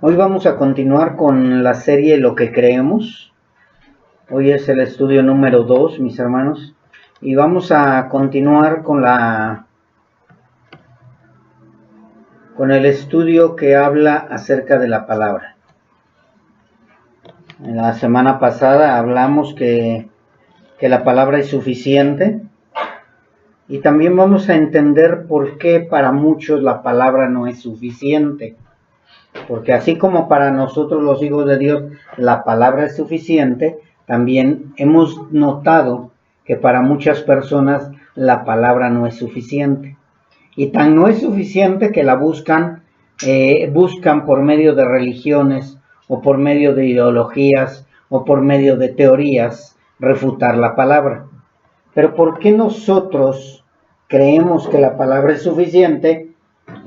Hoy vamos a continuar con la serie Lo que creemos. Hoy es el estudio número 2, mis hermanos. Y vamos a continuar con el estudio que habla acerca de la palabra. En la semana pasada hablamos que la palabra es suficiente. Y también vamos a entender por qué para muchos la palabra no es suficiente. Porque así como para nosotros los hijos de Dios la palabra es suficiente, también hemos notado que para muchas personas la palabra no es suficiente. Y tan no es suficiente que la buscan por medio de religiones o por medio de ideologías o por medio de teorías refutar la palabra. Pero ¿por qué nosotros creemos que la palabra es suficiente?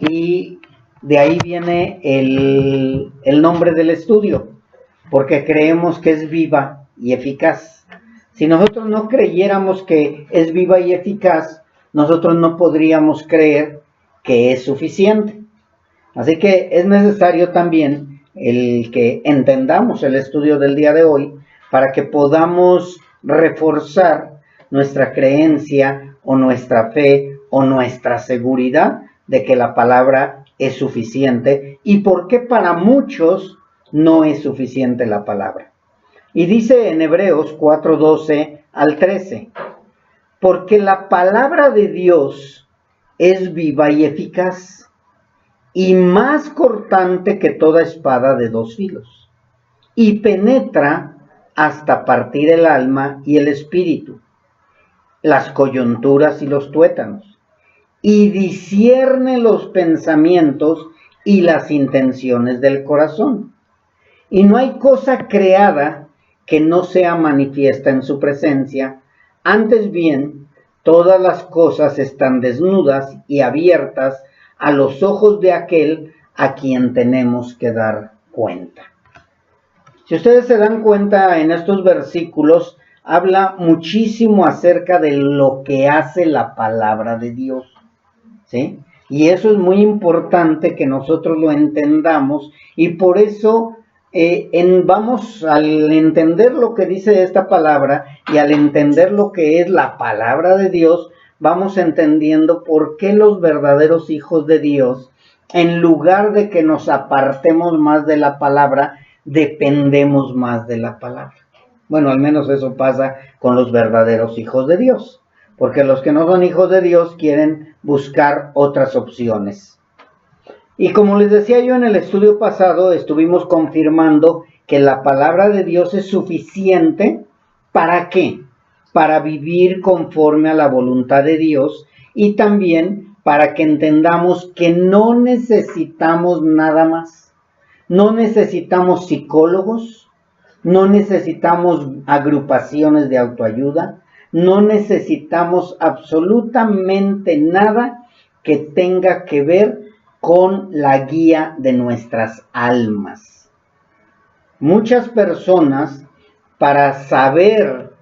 Y de ahí viene el nombre del estudio, porque creemos que es viva y eficaz. Si nosotros no creyéramos que es viva y eficaz, nosotros no podríamos creer que es suficiente. Así que es necesario también el que entendamos el estudio del día de hoy para que podamos reforzar nuestra creencia o nuestra fe o nuestra seguridad de que la palabra es suficiente y por qué para muchos no es suficiente la palabra. Y dice en Hebreos 4:12 al 13, porque la palabra de Dios es viva y eficaz y más cortante que toda espada de dos filos, y penetra hasta partir el alma y el espíritu, las coyunturas y los tuétanos, y discierne los pensamientos y las intenciones del corazón. Y no hay cosa creada que no sea manifiesta en su presencia, antes bien, todas las cosas están desnudas y abiertas a los ojos de aquel a quien tenemos que dar cuenta. Si ustedes se dan cuenta, en estos versículos habla muchísimo acerca de lo que hace la palabra de Dios, ¿sí? Y eso es muy importante que nosotros lo entendamos, y por eso vamos al entender lo que dice esta palabra y al entender lo que es la palabra de Dios, vamos entendiendo por qué los verdaderos hijos de Dios, en lugar de que nos apartemos más de la palabra, dependemos más de la palabra. Bueno, al menos eso pasa con los verdaderos hijos de Dios, porque los que no son hijos de Dios quieren buscar otras opciones. Y como les decía yo en el estudio pasado, estuvimos confirmando que la palabra de Dios es suficiente. ¿Para qué? Para vivir conforme a la voluntad de Dios, y también para que entendamos que no necesitamos nada más. No necesitamos psicólogos, no necesitamos agrupaciones de autoayuda, no necesitamos absolutamente nada que tenga que ver con la guía de nuestras almas. Muchas personas, para saber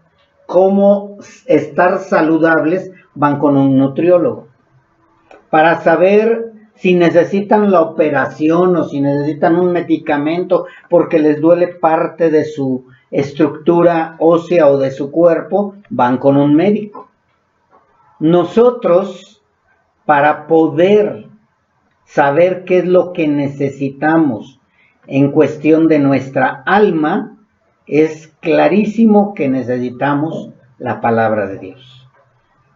cómo estar saludables, van con un nutriólogo. Para saber si necesitan la operación o si necesitan un medicamento porque les duele parte de su estructura ósea o de su cuerpo, van con un médico. Nosotros, para poder saber qué es lo que necesitamos en cuestión de nuestra alma, es clarísimo que necesitamos la palabra de Dios.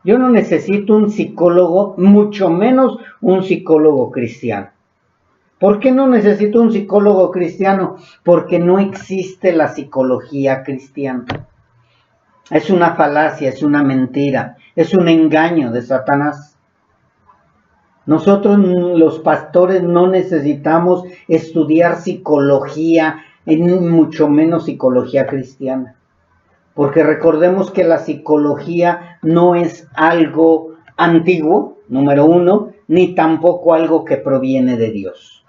Yo no necesito un psicólogo, mucho menos un psicólogo cristiano. ¿Por qué no necesito un psicólogo cristiano? Porque no existe la psicología cristiana. Es una falacia, es una mentira, es un engaño de Satanás. Nosotros los pastores no necesitamos estudiar psicología, mucho menos psicología cristiana. Porque recordemos que la psicología no es algo antiguo, número uno, ni tampoco algo que proviene de Dios.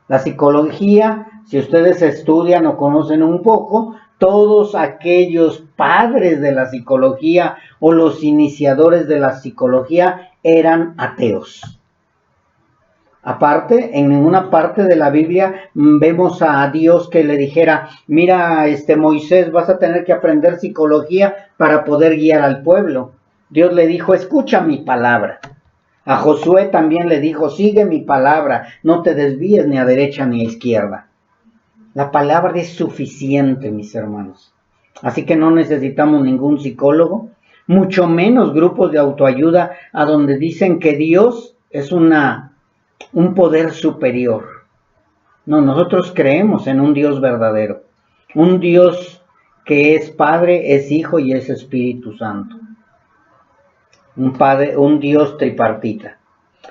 La psicología, si ustedes estudian o conocen un poco, todos aquellos padres de la psicología o los iniciadores de la psicología eran ateos. Aparte, en ninguna parte de la Biblia vemos a Dios que le dijera, mira, Moisés, vas a tener que aprender psicología para poder guiar al pueblo. Dios le dijo, escucha mi palabra. A Josué también le dijo, sigue mi palabra, no te desvíes ni a derecha ni a izquierda. La palabra es suficiente, mis hermanos. Así que no necesitamos ningún psicólogo, mucho menos grupos de autoayuda a donde dicen que Dios es un poder superior. No, nosotros creemos en un Dios verdadero, un Dios que es Padre, es Hijo y es Espíritu Santo. Un Dios tripartita.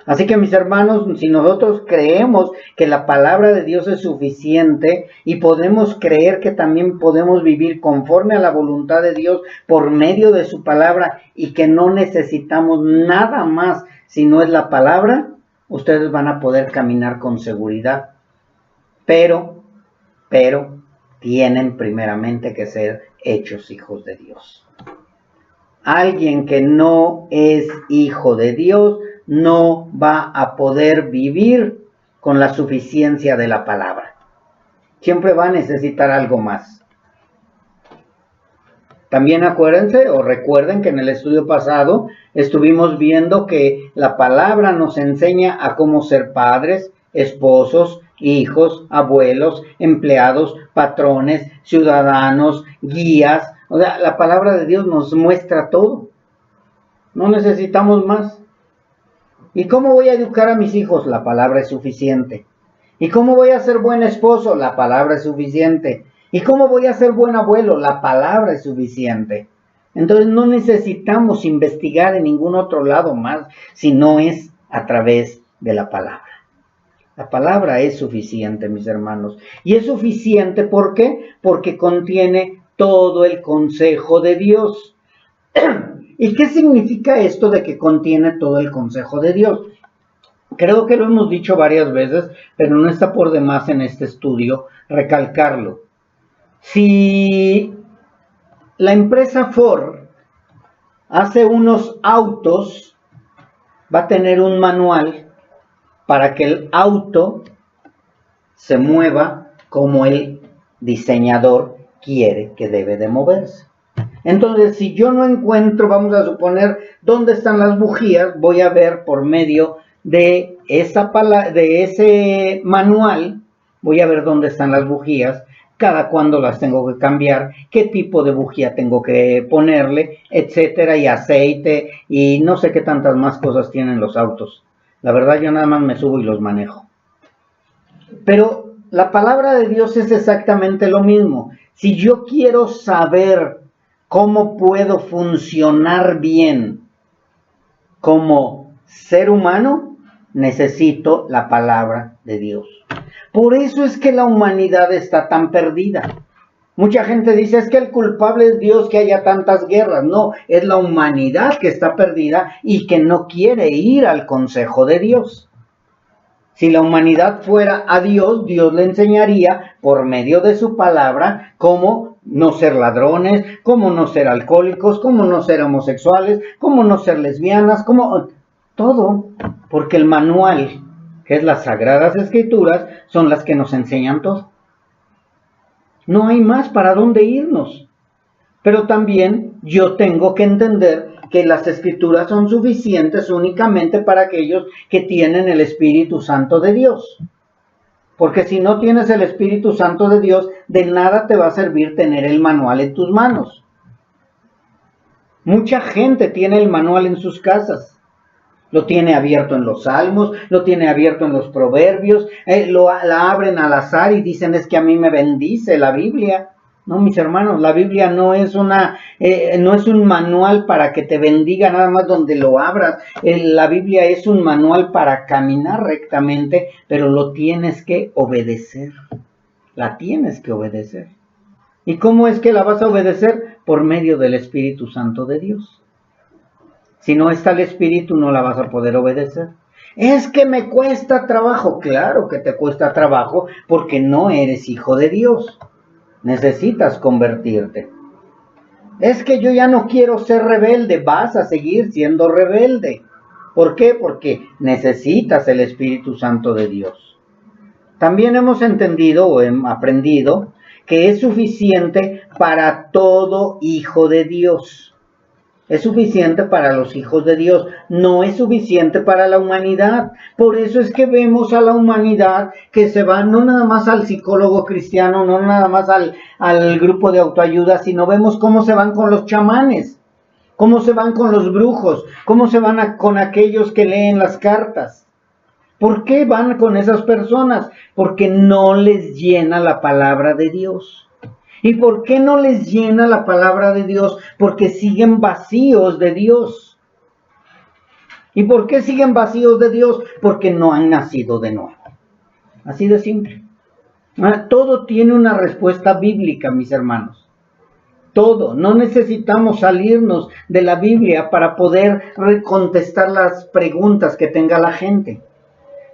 Así que mis hermanos, si nosotros creemos que la palabra de Dios es suficiente y podemos creer que también podemos vivir conforme a la voluntad de Dios por medio de su palabra y que no necesitamos nada más si no es la palabra, ustedes van a poder caminar con seguridad. Pero tienen primeramente que ser hechos hijos de Dios. Alguien que no es hijo de Dios no va a poder vivir con la suficiencia de la palabra. Siempre va a necesitar algo más. También acuérdense o recuerden que en el estudio pasado estuvimos viendo que la palabra nos enseña a cómo ser padres, esposos, hijos, abuelos, empleados, patrones, ciudadanos, guías. O sea, la palabra de Dios nos muestra todo. No necesitamos más. ¿Y cómo voy a educar a mis hijos? La palabra es suficiente. ¿Y cómo voy a ser buen esposo? La palabra es suficiente. ¿Y cómo voy a ser buen abuelo? La palabra es suficiente. Entonces no necesitamos investigar en ningún otro lado más, si no es a través de la palabra. La palabra es suficiente, mis hermanos. Y es suficiente, ¿por qué? Porque contiene todo el consejo de Dios. ¿Y qué significa esto de que contiene todo el consejo de Dios? Creo que lo hemos dicho varias veces, pero no está por demás en este estudio recalcarlo. Si la empresa Ford hace unos autos, va a tener un manual para que el auto se mueva como el diseñador quiere que debe de moverse. Entonces, si yo no encuentro, vamos a suponer, dónde están las bujías, voy a ver por medio de ese manual, voy a ver dónde están las bujías, cada cuándo las tengo que cambiar, qué tipo de bujía tengo que ponerle, etcétera, y aceite, y no sé qué tantas más cosas tienen los autos. La verdad, yo nada más me subo y los manejo. Pero la palabra de Dios es exactamente lo mismo. Si yo quiero saber cómo puedo funcionar bien como ser humano, necesito la palabra de Dios. Por eso es que la humanidad está tan perdida. Mucha gente dice, es que el culpable es Dios que haya tantas guerras. No, es la humanidad que está perdida y que no quiere ir al consejo de Dios. Si la humanidad fuera a Dios, Dios le enseñaría por medio de su palabra cómo no ser ladrones, cómo no ser alcohólicos, cómo no ser homosexuales, cómo no ser lesbianas, cómo todo, porque el manual, que es las Sagradas Escrituras, son las que nos enseñan todo. No hay más para dónde irnos. Pero también yo tengo que entender que las Escrituras son suficientes únicamente para aquellos que tienen el Espíritu Santo de Dios. Porque si no tienes el Espíritu Santo de Dios, de nada te va a servir tener el manual en tus manos. Mucha gente tiene el manual en sus casas. Lo tiene abierto en los Salmos, lo tiene abierto en los Proverbios, la abren al azar y dicen, es que a mí me bendice la Biblia. No, mis hermanos, la Biblia no es un manual para que te bendiga nada más donde lo abras. La Biblia es un manual para caminar rectamente, pero lo tienes que obedecer. La tienes que obedecer. ¿Y cómo es que la vas a obedecer? Por medio del Espíritu Santo de Dios. Si no está el Espíritu, no la vas a poder obedecer. Es que me cuesta trabajo. Claro que te cuesta trabajo porque no eres hijo de Dios. Necesitas convertirte. Es que yo ya no quiero ser rebelde. Vas a seguir siendo rebelde. ¿Por qué? Porque necesitas el Espíritu Santo de Dios. También hemos entendido o aprendido que es suficiente para todo hijo de Dios. Es suficiente para los hijos de Dios, no es suficiente para la humanidad. Por eso es que vemos a la humanidad que se va no nada más al psicólogo cristiano, no nada más al grupo de autoayuda, sino vemos cómo se van con los chamanes, cómo se van con los brujos, cómo se van con aquellos que leen las cartas. ¿Por qué van con esas personas? Porque no les llena la palabra de Dios. ¿Y por qué no les llena la palabra de Dios? Porque siguen vacíos de Dios. ¿Y por qué siguen vacíos de Dios? Porque no han nacido de nuevo. Así de simple. Todo tiene una respuesta bíblica, mis hermanos. Todo. No necesitamos salirnos de la Biblia para poder contestar las preguntas que tenga la gente.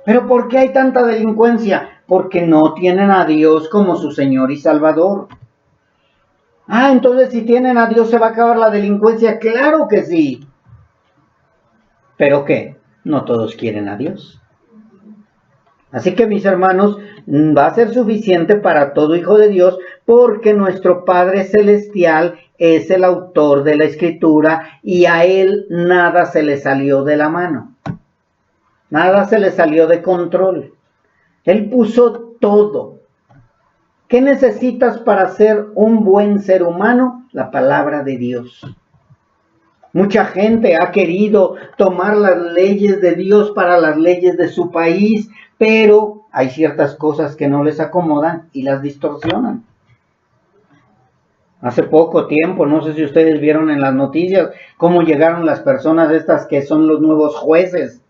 ¿Pero por qué hay tanta delincuencia? Porque no tienen a Dios como su Señor y Salvador. Entonces si tienen a Dios se va a acabar la delincuencia. Claro que sí. ¿Pero qué? No todos quieren a Dios. Así que, mis hermanos, va a ser suficiente para todo hijo de Dios, porque nuestro Padre Celestial es el autor de la Escritura y a Él nada se le salió de la mano. Nada se le salió de control. Él puso todo. ¿Qué necesitas para ser un buen ser humano? La palabra de Dios. Mucha gente ha querido tomar las leyes de Dios para las leyes de su país, pero hay ciertas cosas que no les acomodan y las distorsionan. Hace poco tiempo, no sé si ustedes vieron en las noticias, cómo llegaron las personas estas que son los nuevos jueces,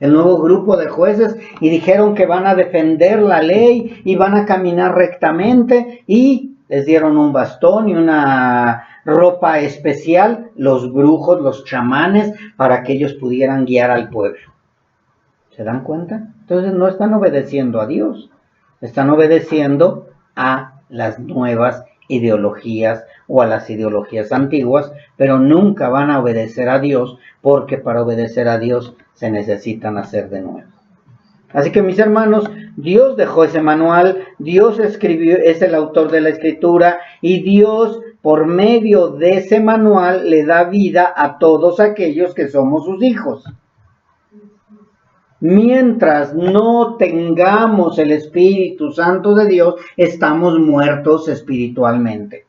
el nuevo grupo de jueces, y dijeron que van a defender la ley y van a caminar rectamente, y les dieron un bastón y una ropa especial, los brujos, los chamanes, para que ellos pudieran guiar al pueblo. ¿Se dan cuenta? Entonces no están obedeciendo a Dios, están obedeciendo a las nuevas ideologías o a las ideologías antiguas, pero nunca van a obedecer a Dios, porque para obedecer a Dios se necesitan hacer de nuevo. Así que, mis hermanos, Dios dejó ese manual, Dios escribió, es el autor de la Escritura, y Dios, por medio de ese manual, le da vida a todos aquellos que somos sus hijos. Mientras no tengamos el Espíritu Santo de Dios, estamos muertos espiritualmente.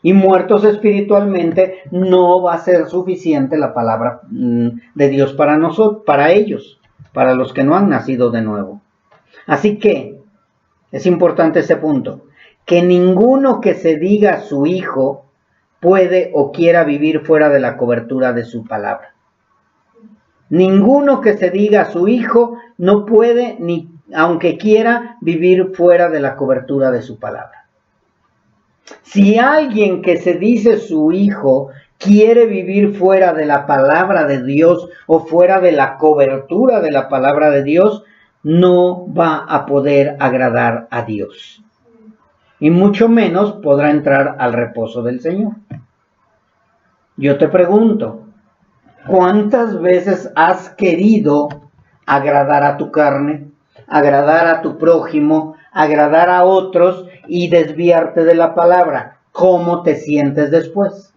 Y muertos espiritualmente no va a ser suficiente la palabra de Dios para nosotros, para ellos, para los que no han nacido de nuevo. Así que es importante ese punto, que ninguno que se diga su hijo puede o quiera vivir fuera de la cobertura de su palabra. Ninguno que se diga su hijo no puede, ni aunque quiera, vivir fuera de la cobertura de su palabra. Si alguien que se dice su hijo quiere vivir fuera de la palabra de Dios o fuera de la cobertura de la palabra de Dios, no va a poder agradar a Dios. Y mucho menos podrá entrar al reposo del Señor. Yo te pregunto, ¿cuántas veces has querido agradar a tu carne, agradar a tu prójimo, agradar a otros y desviarte de la palabra? ¿Cómo te sientes después?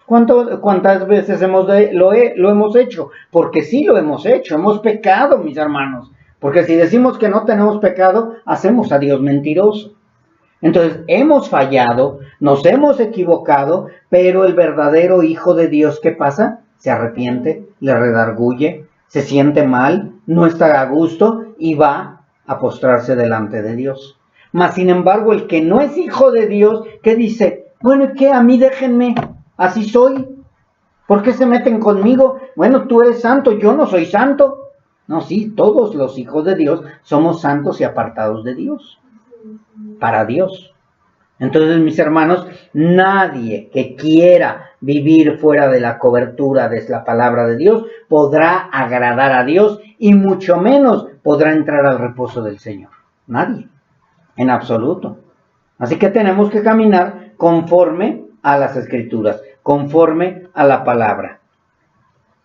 ¿Cuántas veces lo hemos hecho? Porque sí lo hemos hecho, hemos pecado, mis hermanos. Porque si decimos que no tenemos pecado, hacemos a Dios mentiroso. Entonces, hemos fallado, nos hemos equivocado, pero el verdadero Hijo de Dios, ¿qué pasa? Se arrepiente, le redarguye, se siente mal, no está a gusto y va a postrarse delante de Dios. Mas, sin embargo, el que no es hijo de Dios, ¿qué dice? Bueno, ¿qué? A mí déjenme, así soy. ¿Por qué se meten conmigo? Bueno, tú eres santo, yo no soy santo. No, sí, todos los hijos de Dios somos santos y apartados de Dios, para Dios. Entonces, mis hermanos, nadie que quiera vivir fuera de la cobertura de la palabra de Dios podrá agradar a Dios y mucho menos podrá entrar al reposo del Señor. Nadie, en absoluto. Así que tenemos que caminar conforme a las Escrituras, conforme a la palabra.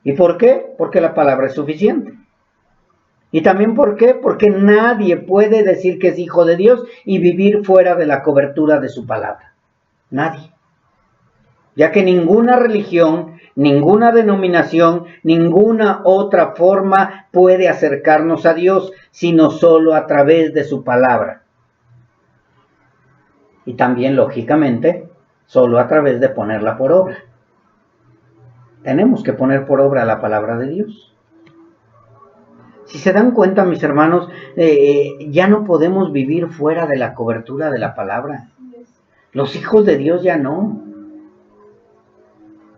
¿Y por qué? Porque la palabra es suficiente. Y también ¿por qué? Porque nadie puede decir que es hijo de Dios y vivir fuera de la cobertura de su palabra. Nadie. Ya que ninguna religión, ninguna denominación, ninguna otra forma puede acercarnos a Dios, sino solo a través de su palabra. Y también, lógicamente, solo a través de ponerla por obra. Tenemos que poner por obra la palabra de Dios. Si se dan cuenta, mis hermanos, ya no podemos vivir fuera de la cobertura de la palabra. Los hijos de Dios ya no.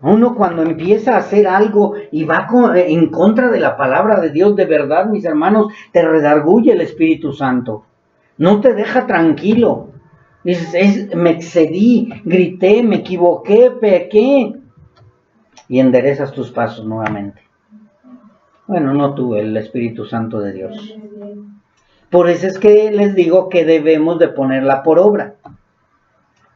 Uno cuando empieza a hacer algo y va en contra de la palabra de Dios, de verdad, mis hermanos, te redarguye el Espíritu Santo. No te deja tranquilo. Dices, me excedí, grité, me equivoqué, pequé. Y enderezas tus pasos nuevamente. Bueno, no tú, el Espíritu Santo de Dios. Por eso es que les digo que debemos de ponerla por obra.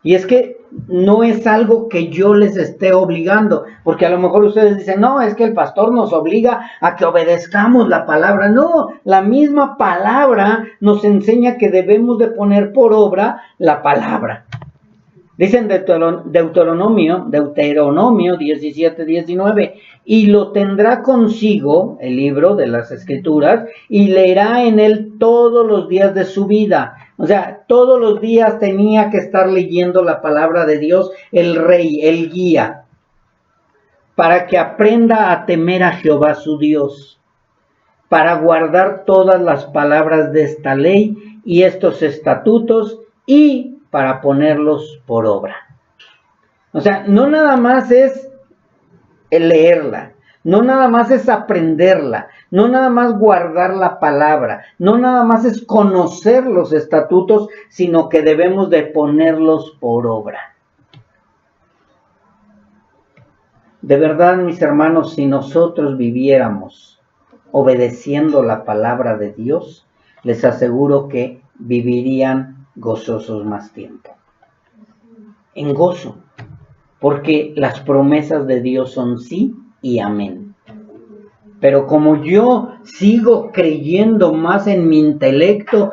Y es que no es algo que yo les esté obligando, porque a lo mejor ustedes dicen, no, es que el pastor nos obliga a que obedezcamos la palabra. No, la misma palabra nos enseña que debemos de poner por obra la palabra. Dicen Deuteronomio 17:19, y lo tendrá consigo, el libro de las Escrituras, y leerá en él todos los días de su vida. O sea, todos los días tenía que estar leyendo la palabra de Dios, el rey, el guía, para que aprenda a temer a Jehová su Dios, para guardar todas las palabras de esta ley y estos estatutos y para ponerlos por obra. O sea, no nada más es leerla, no nada más es aprenderla, no nada más guardar la palabra, no nada más es conocer los estatutos, sino que debemos de ponerlos por obra. De verdad, mis hermanos, si nosotros viviéramos obedeciendo la palabra de Dios, les aseguro que vivirían gozosos más tiempo. En gozo. Porque las promesas de Dios son sí y amén. Pero como yo sigo creyendo más en mi intelecto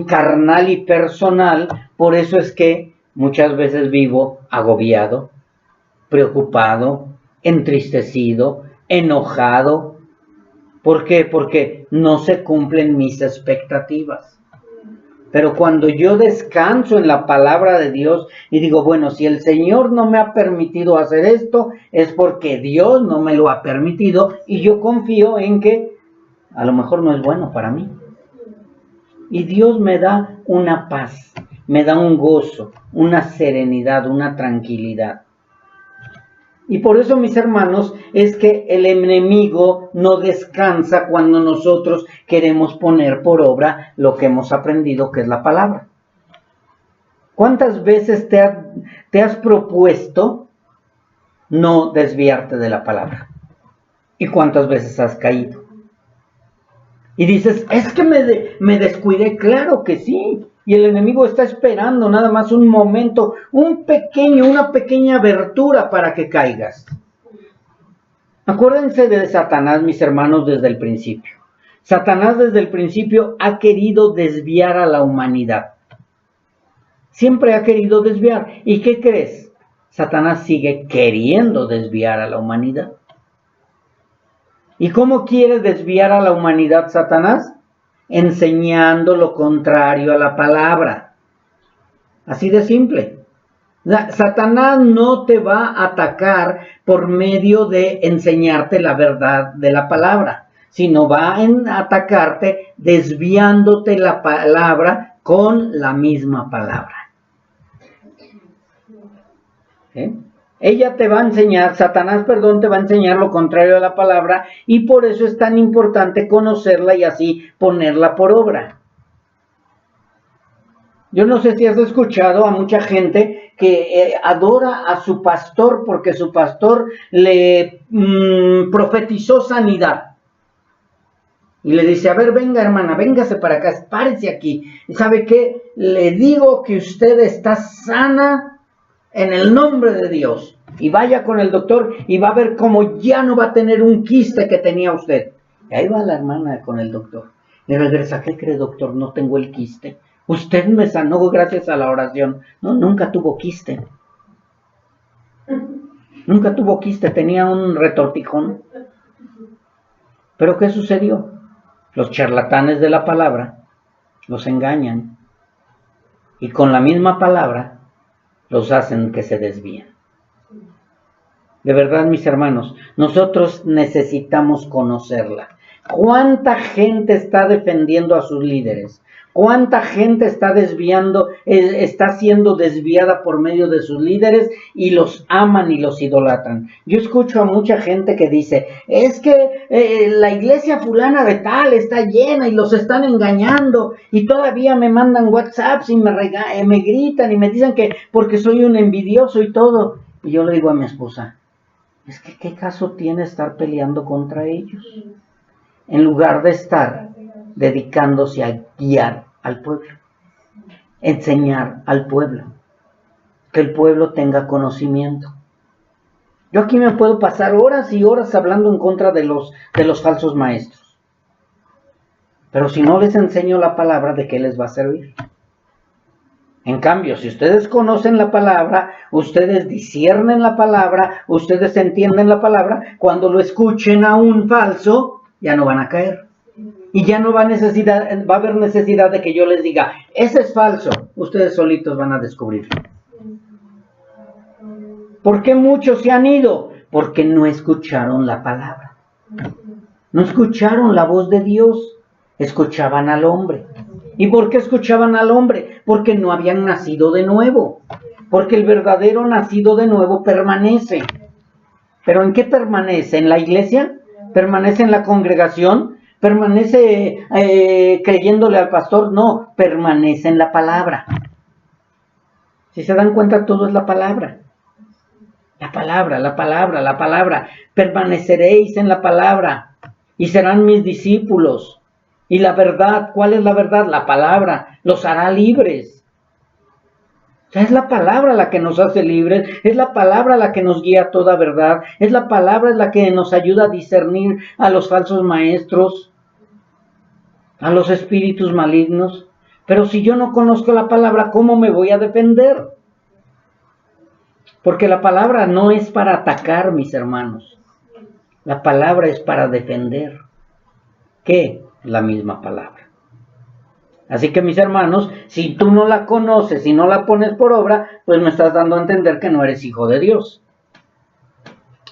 carnal y personal, por eso es que muchas veces vivo agobiado, preocupado, entristecido, enojado. ¿Por qué? Porque no se cumplen mis expectativas. Pero cuando yo descanso en la palabra de Dios y digo, bueno, si el Señor no me ha permitido hacer esto, es porque Dios no me lo ha permitido y yo confío en que a lo mejor no es bueno para mí. Y Dios me da una paz, me da un gozo, una serenidad, una tranquilidad. Y por eso, mis hermanos, es que el enemigo no descansa cuando nosotros queremos poner por obra lo que hemos aprendido, que es la palabra. ¿Cuántas veces te has propuesto no desviarte de la palabra? ¿Y cuántas veces has caído? Y dices, es que me descuidé. Claro que sí. Y el enemigo está esperando nada más un momento, una pequeña abertura para que caigas. Acuérdense de Satanás, mis hermanos, desde el principio. Satanás desde el principio ha querido desviar a la humanidad. Siempre ha querido desviar. ¿Y qué crees? Satanás sigue queriendo desviar a la humanidad. ¿Y cómo quiere desviar a la humanidad Satanás? Enseñando lo contrario a la palabra. Así de simple. Satanás no te va a atacar por medio de enseñarte la verdad de la palabra, sino va a atacarte desviándote la palabra con la misma palabra. Ella te va a enseñar, Satanás, te va a enseñar lo contrario a la palabra y por eso es tan importante conocerla y así ponerla por obra. Yo no sé si has escuchado a mucha gente que adora a su pastor porque su pastor le profetizó sanidad. Y le dice, a ver, venga hermana, véngase para acá, párese aquí. ¿Y sabe qué? Le digo que usted está sana en el nombre de Dios. y vaya con el doctor y va a ver cómo ya no va a tener un quiste que tenía usted. Y ahí va la hermana con el doctor. Y regresa, ¿qué cree, doctor? No tengo el quiste. Usted me sanó gracias a la oración. No, nunca tuvo quiste. Nunca tuvo quiste, tenía un retortijón. ¿Pero qué sucedió? Los charlatanes de la palabra los engañan y con la misma palabra los hacen que se desvíen. De verdad, mis hermanos, nosotros necesitamos conocerla. ¿Cuánta gente está defendiendo a sus líderes? ¿Cuánta gente está desviando, está siendo desviada por medio de sus líderes y los aman y los idolatran? Yo escucho a mucha gente que dice, es que la iglesia fulana de tal está llena y los están engañando y todavía me mandan WhatsApps y me gritan y me dicen que porque soy un envidioso y todo. Y yo le digo a mi esposa, es que ¿qué caso tiene estar peleando contra ellos? En lugar de estar dedicándose a guiar al pueblo, enseñar al pueblo, que el pueblo tenga conocimiento. Yo aquí me puedo pasar horas y horas hablando en contra de los falsos maestros, pero si no les enseño la palabra, ¿de qué les va a servir? En cambio, si ustedes conocen la palabra, ustedes disciernen la palabra, ustedes entienden la palabra, cuando lo escuchen a un falso, ya no van a caer. Y ya no va a haber necesidad de que yo les diga, ese es falso. Ustedes solitos van a descubrirlo. ¿Por qué muchos se han ido? Porque no escucharon la palabra. No escucharon la voz de Dios. Escuchaban al hombre. ¿Y por qué escuchaban al hombre? Porque no habían nacido de nuevo. Porque el verdadero nacido de nuevo permanece. ¿Pero en qué permanece? ¿En la iglesia? ¿Permanece en la congregación? ¿Permanece creyéndole al pastor? No, permanece en la palabra. Si se dan cuenta, todo es la palabra. La palabra, la palabra, la palabra. Permaneceréis en la palabra y serán mis discípulos. Y la verdad, ¿cuál es la verdad? La palabra los hará libres. O sea, es la palabra la que nos hace libres, es la palabra la que nos guía a toda verdad, es la palabra la que nos ayuda a discernir a los falsos maestros, a los espíritus malignos. Pero si yo no conozco la palabra, ¿cómo me voy a defender? Porque la palabra no es para atacar, mis hermanos. La palabra es para defender. ¿Qué? La misma palabra. Así que, mis hermanos, si tú no la conoces y no la pones por obra, pues me estás dando a entender que no eres hijo de Dios.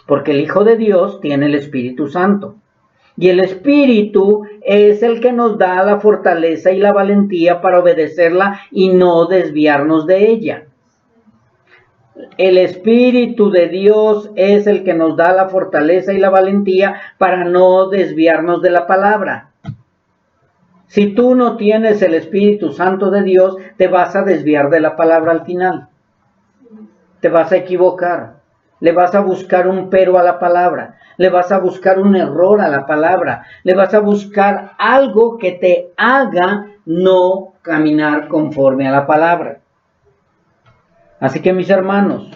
Porque el Hijo de Dios tiene el Espíritu Santo. Y el Espíritu es el que nos da la fortaleza y la valentía para obedecerla y no desviarnos de ella. El Espíritu de Dios es el que nos da la fortaleza y la valentía para no desviarnos de la palabra. Si tú no tienes el Espíritu Santo de Dios, te vas a desviar de la palabra al final. Te vas a equivocar. Le vas a buscar un pero a la palabra. Le vas a buscar un error a la palabra. Le vas a buscar algo que te haga no caminar conforme a la palabra. Así que, mis hermanos,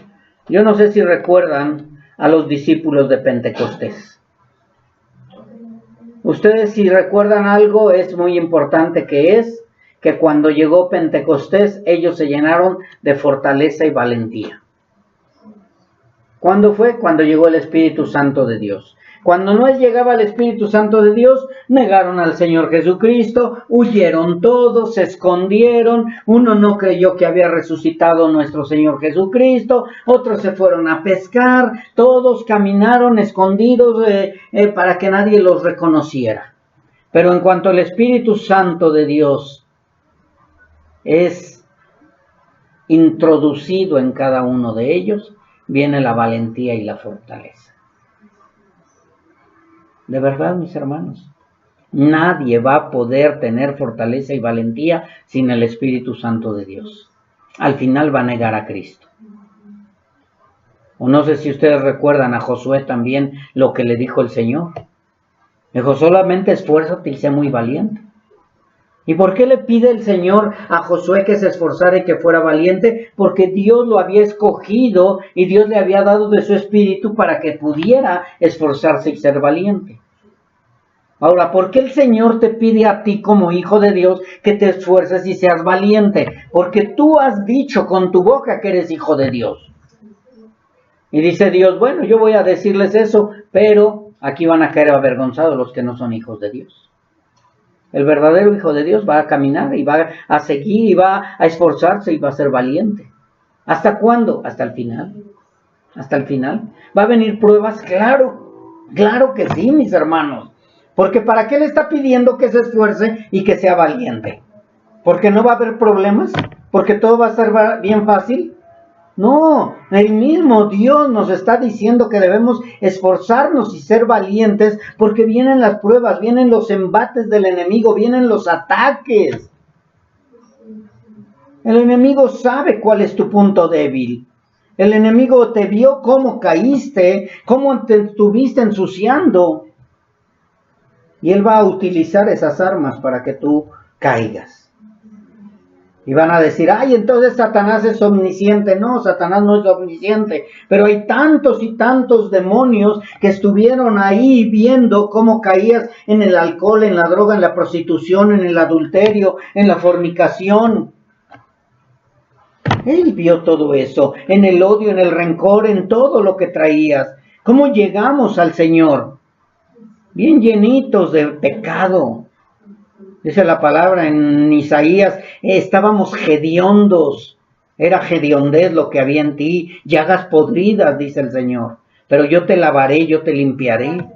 yo no sé si recuerdan a los discípulos de Pentecostés. Ustedes, si recuerdan algo, es muy importante, que es que cuando llegó Pentecostés, ellos se llenaron de fortaleza y valentía. ¿Cuándo fue? Cuando llegó el Espíritu Santo de Dios. Cuando no llegaba el Espíritu Santo de Dios, negaron al Señor Jesucristo, huyeron todos, se escondieron, uno no creyó que había resucitado nuestro Señor Jesucristo, otros se fueron a pescar, todos caminaron escondidos para que nadie los reconociera. Pero en cuanto el Espíritu Santo de Dios es introducido en cada uno de ellos, viene la valentía y la fortaleza. De verdad, mis hermanos, nadie va a poder tener fortaleza y valentía sin el Espíritu Santo de Dios. Al final va a negar a Cristo. O no sé si ustedes recuerdan a Josué también lo que le dijo el Señor. Dijo, solamente esfuérzate y sé muy valiente. ¿Y por qué le pide el Señor a Josué que se esforzara y que fuera valiente? Porque Dios lo había escogido y Dios le había dado de su espíritu para que pudiera esforzarse y ser valiente. Ahora, ¿por qué el Señor te pide a ti como hijo de Dios que te esfuerces y seas valiente? Porque tú has dicho con tu boca que eres hijo de Dios. Y dice Dios, bueno, yo voy a decirles eso, pero aquí van a caer avergonzados los que no son hijos de Dios. El verdadero hijo de Dios va a caminar y va a seguir y va a esforzarse y va a ser valiente. ¿Hasta cuándo? Hasta el final. Hasta el final. ¿Va a venir pruebas? Claro, claro que sí, mis hermanos. Porque ¿para qué le está pidiendo que se esfuerce y que sea valiente? ¿Porque no va a haber problemas? ¿Porque todo va a ser bien fácil? No, el mismo Dios nos está diciendo que debemos esforzarnos y ser valientes porque vienen las pruebas, vienen los embates del enemigo, vienen los ataques. El enemigo sabe cuál es tu punto débil. El enemigo te vio cómo caíste, cómo te estuviste ensuciando. Y él va a utilizar esas armas para que tú caigas. Y van a decir, ay, entonces Satanás es omnisciente. No, Satanás no es omnisciente. Pero hay tantos y tantos demonios que estuvieron ahí viendo cómo caías en el alcohol, en la droga, en la prostitución, en el adulterio, en la fornicación. Él vio todo eso, en el odio, en el rencor, en todo lo que traías. ¿Cómo llegamos al Señor? Bien llenitos de pecado. Dice la palabra en Isaías, estábamos hediondos, era hediondez lo que había en ti, llagas podridas, dice el Señor, pero yo te lavaré, yo te limpiaré.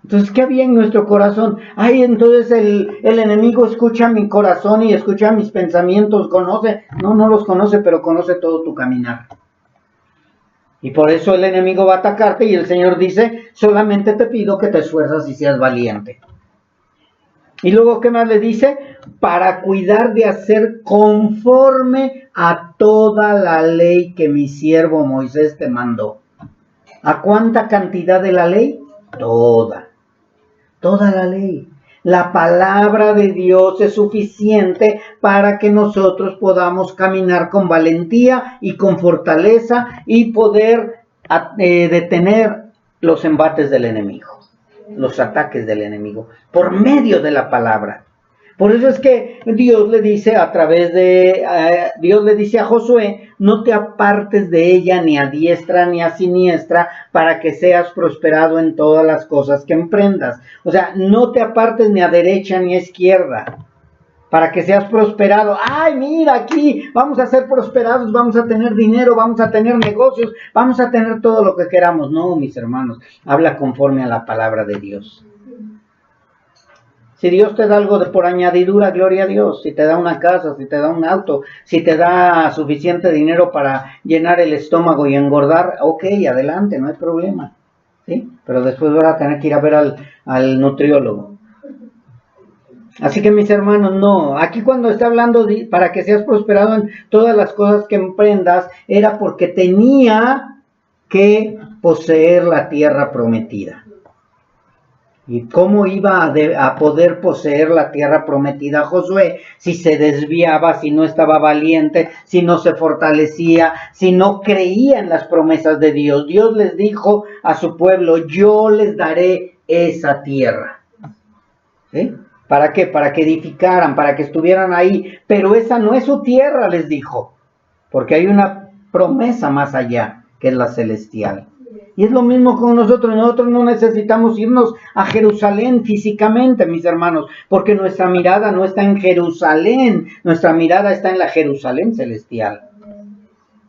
Entonces, ¿qué había en nuestro corazón? Ay, entonces el enemigo escucha mi corazón y escucha mis pensamientos, conoce, no los conoce, pero conoce todo tu caminar. Y por eso el enemigo va a atacarte y el Señor dice, solamente te pido que te esfuerzas y seas valiente. Y luego, ¿qué más le dice? Para cuidar de hacer conforme a toda la ley que mi siervo Moisés te mandó. ¿A cuánta cantidad de la ley? Toda la ley. La palabra de Dios es suficiente para que nosotros podamos caminar con valentía y con fortaleza y poder detener los embates del enemigo. Los ataques del enemigo, por medio de la palabra. Por eso es que Dios le dice Dios le dice a Josué, no te apartes de ella ni a diestra ni a siniestra para que seas prosperado en todas las cosas que emprendas. O sea, no te apartes ni a derecha ni a izquierda para que seas prosperado. Ay, mira, aquí vamos a ser prosperados, vamos a tener dinero, vamos a tener negocios, vamos a tener todo lo que queramos. No, mis hermanos, habla conforme a la palabra de Dios. Si Dios te da algo por añadidura, gloria a Dios. Si te da una casa, si te da un auto, si te da suficiente dinero para llenar el estómago y engordar, ok, adelante, no hay problema. ¿Sí? Pero después vas a tener que ir a ver al nutriólogo. Así que mis hermanos, no, aquí cuando está hablando para que seas prosperado en todas las cosas que emprendas, era porque tenía que poseer la tierra prometida. ¿Y cómo iba a poder poseer la tierra prometida Josué si se desviaba, si no estaba valiente, si no se fortalecía, si no creía en las promesas de Dios? Dios les dijo a su pueblo, yo les daré esa tierra. ¿Sí? ¿Para qué? Para que edificaran, para que estuvieran ahí. Pero esa no es su tierra, les dijo. Porque hay una promesa más allá, que es la celestial. Y es lo mismo con nosotros. Nosotros no necesitamos irnos a Jerusalén físicamente, mis hermanos. Porque nuestra mirada no está en Jerusalén. Nuestra mirada está en la Jerusalén celestial.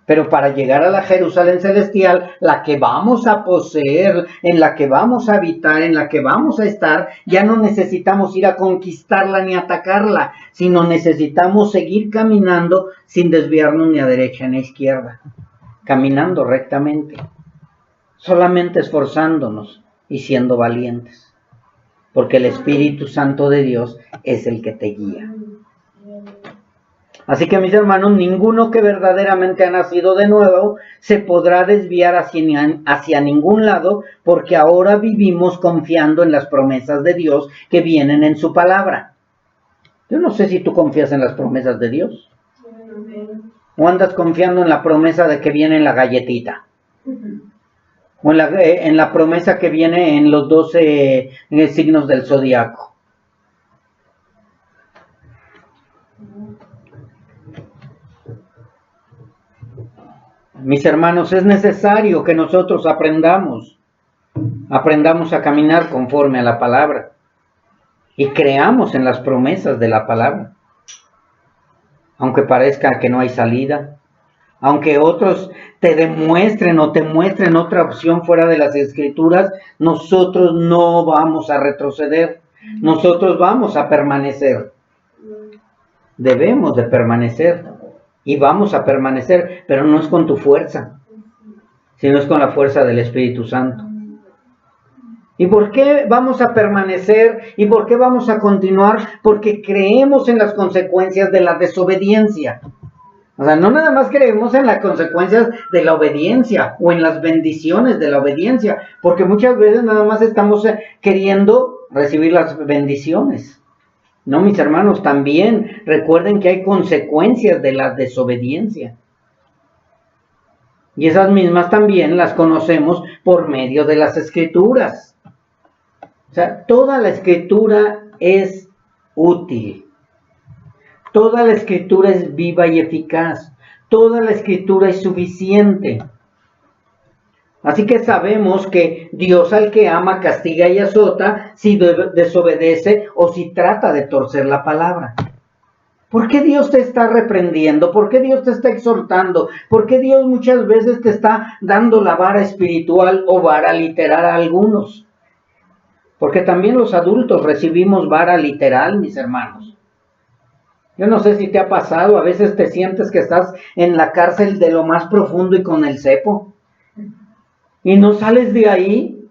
Pero para llegar a la Jerusalén celestial, la que vamos a poseer, en la que vamos a habitar, en la que vamos a estar, ya no necesitamos ir a conquistarla ni atacarla, sino necesitamos seguir caminando sin desviarnos ni a derecha ni a izquierda, caminando rectamente, solamente esforzándonos y siendo valientes, porque el Espíritu Santo de Dios es el que te guía. Así que mis hermanos, ninguno que verdaderamente ha nacido de nuevo se podrá desviar hacia ningún lado, porque ahora vivimos confiando en las promesas de Dios que vienen en su palabra. Yo no sé si tú confías en las promesas de Dios. O andas confiando en la promesa de que viene en la galletita. O en la promesa que viene en los 12 signos del zodiaco. Mis hermanos, es necesario que nosotros aprendamos a caminar conforme a la palabra y creamos en las promesas de la palabra. Aunque parezca que no hay salida, aunque otros te demuestren o te muestren otra opción fuera de las Escrituras, nosotros no vamos a retroceder, nosotros vamos a permanecer. Debemos de permanecer y vamos a permanecer, pero no es con tu fuerza, sino es con la fuerza del Espíritu Santo. ¿Y por qué vamos a permanecer? ¿Y por qué vamos a continuar? Porque creemos en las consecuencias de la desobediencia. O sea, no nada más creemos en las consecuencias de la obediencia o en las bendiciones de la obediencia, porque muchas veces nada más estamos queriendo recibir las bendiciones. No, mis hermanos, también recuerden que hay consecuencias de la desobediencia. Y esas mismas también las conocemos por medio de las Escrituras. O sea, toda la Escritura es útil. Toda la Escritura es viva y eficaz. Toda la Escritura es suficiente. Así que sabemos que Dios al que ama castiga y azota si desobedece o si trata de torcer la palabra. ¿Por qué Dios te está reprendiendo? ¿Por qué Dios te está exhortando? ¿Por qué Dios muchas veces te está dando la vara espiritual o vara literal a algunos? Porque también los adultos recibimos vara literal, mis hermanos. Yo no sé si te ha pasado, a veces te sientes que estás en la cárcel de lo más profundo y con el cepo. Y no sales de ahí.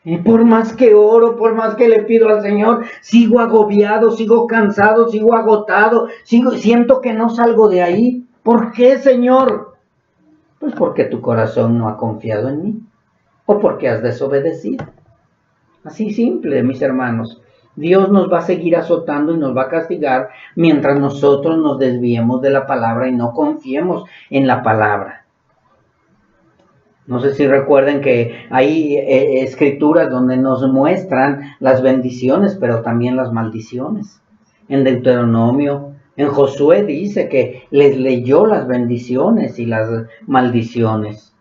Y por más que oro, por más que le pido al Señor, sigo agobiado, sigo cansado, sigo agotado, siento que no salgo de ahí. ¿Por qué, Señor? Pues porque tu corazón no ha confiado en mí. O porque has desobedecido. Así simple, mis hermanos. Dios nos va a seguir azotando y nos va a castigar mientras nosotros nos desviemos de la palabra y no confiemos en la palabra. No sé si recuerden que hay escrituras donde nos muestran las bendiciones, pero también las maldiciones. En Deuteronomio, en Josué dice que les leyó las bendiciones y las maldiciones.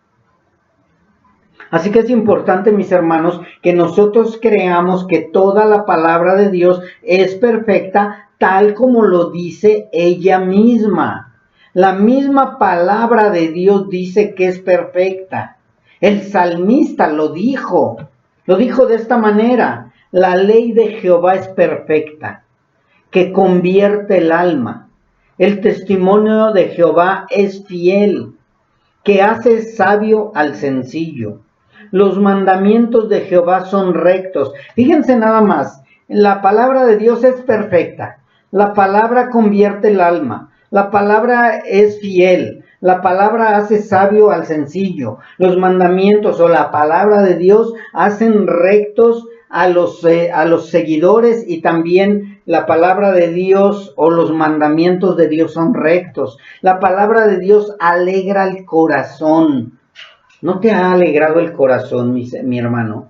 Así que es importante, mis hermanos, que nosotros creamos que toda la palabra de Dios es perfecta, tal como lo dice ella misma. La misma palabra de Dios dice que es perfecta. El salmista lo dijo de esta manera: la ley de Jehová es perfecta, que convierte el alma. El testimonio de Jehová es fiel, que hace sabio al sencillo. Los mandamientos de Jehová son rectos. Fíjense nada más, la palabra de Dios es perfecta, la palabra convierte el alma, la palabra es fiel, la palabra hace sabio al sencillo. Los mandamientos o la palabra de Dios hacen rectos a los seguidores, y también la palabra de Dios o los mandamientos de Dios son rectos. La palabra de Dios alegra el corazón. ¿No te ha alegrado el corazón, mi hermano?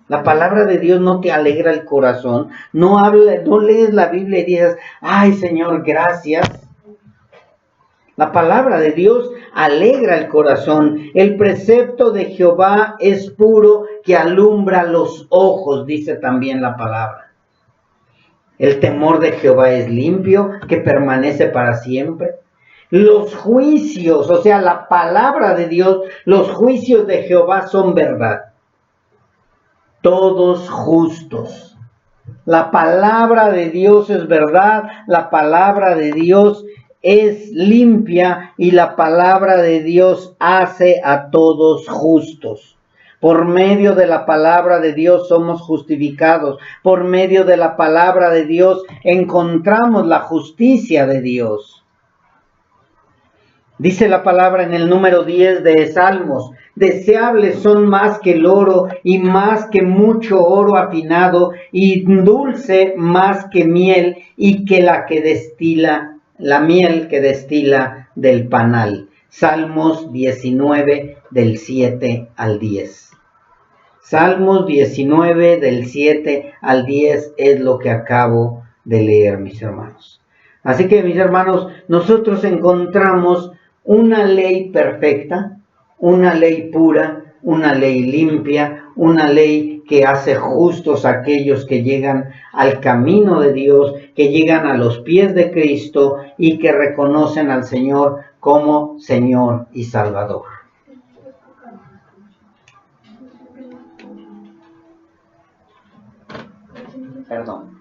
La palabra de Dios no te alegra el corazón. No lees la Biblia y dices: ay, Señor, gracias. La palabra de Dios alegra el corazón. El precepto de Jehová es puro, que alumbra los ojos, dice también la palabra. El temor de Jehová es limpio, que permanece para siempre. Los juicios, o sea, la palabra de Dios, los juicios de Jehová son verdad. Todos justos. La palabra de Dios es verdad, la palabra de Dios es limpia y la palabra de Dios hace a todos justos. Por medio de la palabra de Dios somos justificados. Por medio de la palabra de Dios encontramos la justicia de Dios. Dice la palabra en el número 10 de Salmos deseables son más que el oro y más que mucho oro afinado y dulce más que miel y que la miel que destila del panal. Salmos 19 del 7 al 10. Salmos 19 del 7 al 10 es lo que acabo de leer, mis hermanos. Así que, mis hermanos, nosotros encontramos una ley perfecta, una ley pura, una ley limpia, una ley que hace justos a aquellos que llegan al camino de Dios, que llegan a los pies de Cristo y que reconocen al Señor como Señor y Salvador. Perdón.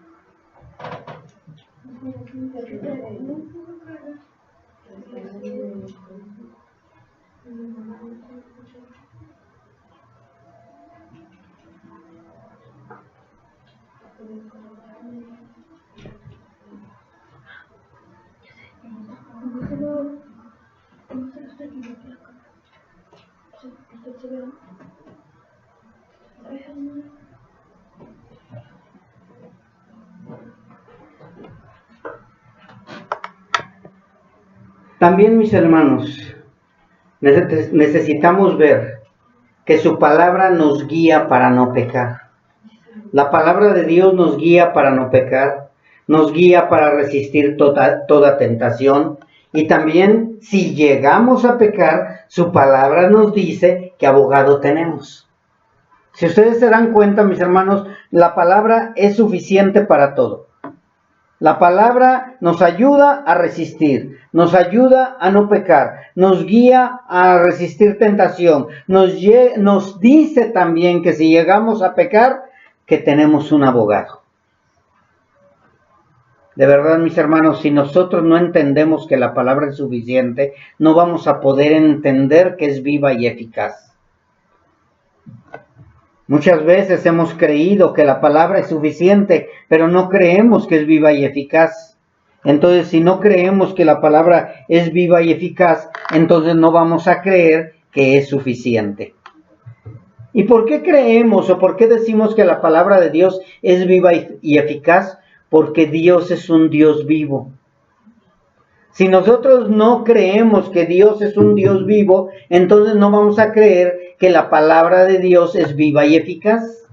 También, mis hermanos, necesitamos ver que su palabra nos guía para no pecar. La palabra de Dios nos guía para no pecar, nos guía para resistir toda tentación, y también si llegamos a pecar, su palabra nos dice que abogado tenemos. Si ustedes se dan cuenta, mis hermanos, la palabra es suficiente para todo. La palabra nos ayuda a resistir, nos ayuda a no pecar, nos guía a resistir tentación, nos dice también que si llegamos a pecar, que tenemos un abogado. De verdad, mis hermanos, si nosotros no entendemos que la palabra es suficiente, no vamos a poder entender que es viva y eficaz. Muchas veces hemos creído que la palabra es suficiente, pero no creemos que es viva y eficaz. Entonces, si no creemos que la palabra es viva y eficaz, entonces no vamos a creer que es suficiente. ¿Y por qué creemos o por qué decimos que la palabra de Dios es viva y eficaz? Porque Dios es un Dios vivo. Si nosotros no creemos que Dios es un Dios vivo, entonces no vamos a creer que la palabra de Dios es viva y eficaz.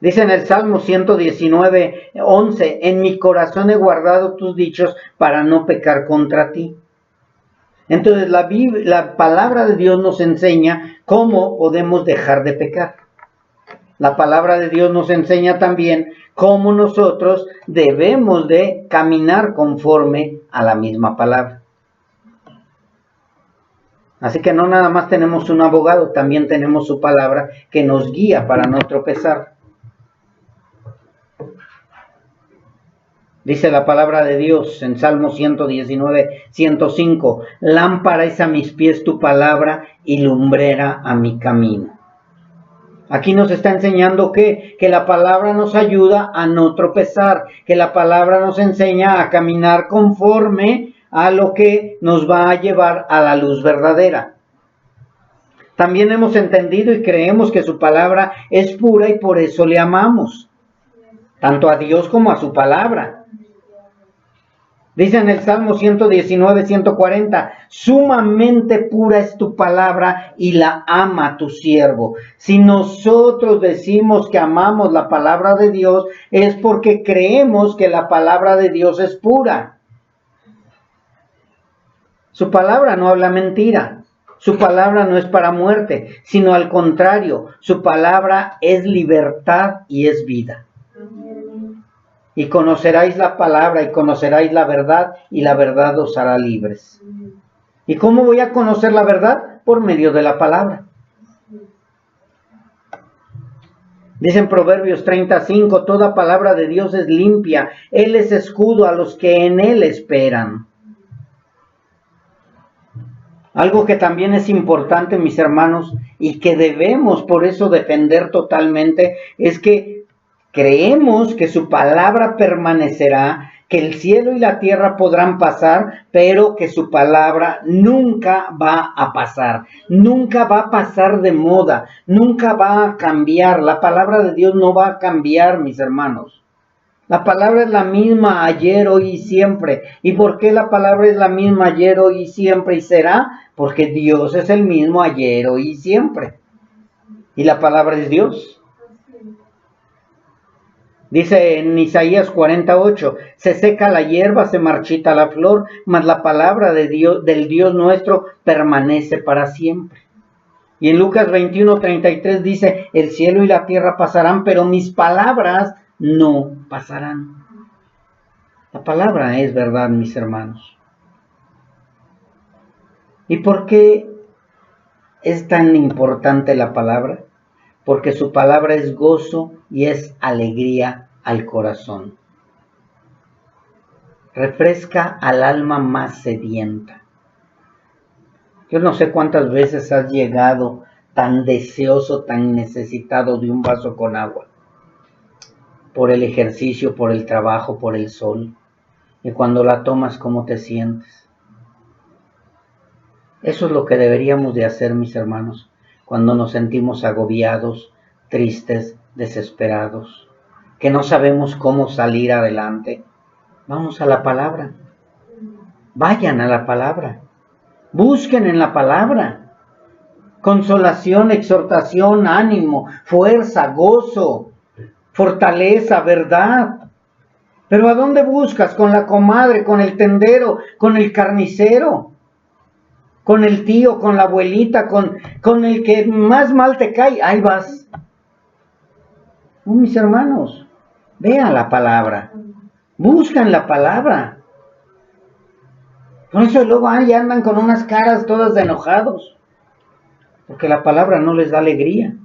Dice en el Salmo 119, 11, en mi corazón he guardado tus dichos para no pecar contra ti. Entonces la palabra de Dios nos enseña cómo podemos dejar de pecar. La palabra de Dios nos enseña también cómo nosotros debemos de caminar conforme a la misma palabra. Así que no nada más tenemos un abogado, también tenemos su palabra que nos guía para no tropezar. Dice la palabra de Dios en Salmo 119, 105, lámpara es a mis pies tu palabra y lumbrera a mi camino. Aquí nos está enseñando que la palabra nos ayuda a no tropezar, que la palabra nos enseña a caminar conforme a lo que nos va a llevar a la luz verdadera. También hemos entendido y creemos que su palabra es pura y por eso le amamos, tanto a Dios como a su palabra. Dice en el Salmo 119, 140, sumamente pura es tu palabra y la ama tu siervo. Si nosotros decimos que amamos la palabra de Dios, es porque creemos que la palabra de Dios es pura. Su palabra no habla mentira. Su palabra no es para muerte, sino al contrario, su palabra es libertad y es vida. Y conoceráis la palabra y conoceráis la verdad, y la verdad os hará libres. ¿Y cómo voy a conocer la verdad? Por medio de la palabra. Dice en Proverbios 35, toda palabra de Dios es limpia, Él es escudo a los que en Él esperan. Algo que también es importante, mis hermanos, y que debemos por eso defender totalmente, es que creemos que su palabra permanecerá, que el cielo y la tierra podrán pasar, pero que su palabra nunca va a pasar, nunca va a pasar de moda, nunca va a cambiar. La palabra de Dios no va a cambiar, mis hermanos. La palabra es la misma ayer, hoy y siempre. ¿Y por qué la palabra es la misma ayer, hoy y siempre? Y será porque Dios es el mismo ayer, hoy y siempre. Y la palabra es Dios. Dice en Isaías 48, se seca la hierba, se marchita la flor, mas la palabra de Dios, del Dios nuestro permanece para siempre. Y en Lucas 21:33 dice, el cielo y la tierra pasarán, pero mis palabras no pasarán. La palabra es verdad, mis hermanos. ¿Y por qué es tan importante la palabra? Porque su palabra es gozo y es alegría al corazón. Refresca al alma más sedienta. Yo no sé cuántas veces has llegado tan deseoso, tan necesitado de un vaso con agua. Por el ejercicio, por el trabajo, por el sol. Y cuando la tomas, ¿cómo te sientes? Eso es lo que deberíamos de hacer, mis hermanos, cuando nos sentimos agobiados, tristes, desesperados, que no sabemos cómo salir adelante. Vamos a la palabra. Vayan a la palabra. Busquen en la palabra. Consolación, exhortación, ánimo, fuerza, gozo, fortaleza, verdad. Pero ¿a dónde buscas? Con la comadre, con el tendero, con el carnicero, con el tío, con la abuelita, con el que más mal te cae. Ahí vas. No, mis hermanos, vean la palabra. Buscan la palabra. Por eso luego ya andan con unas caras todas de enojados. Porque la palabra no les da alegría.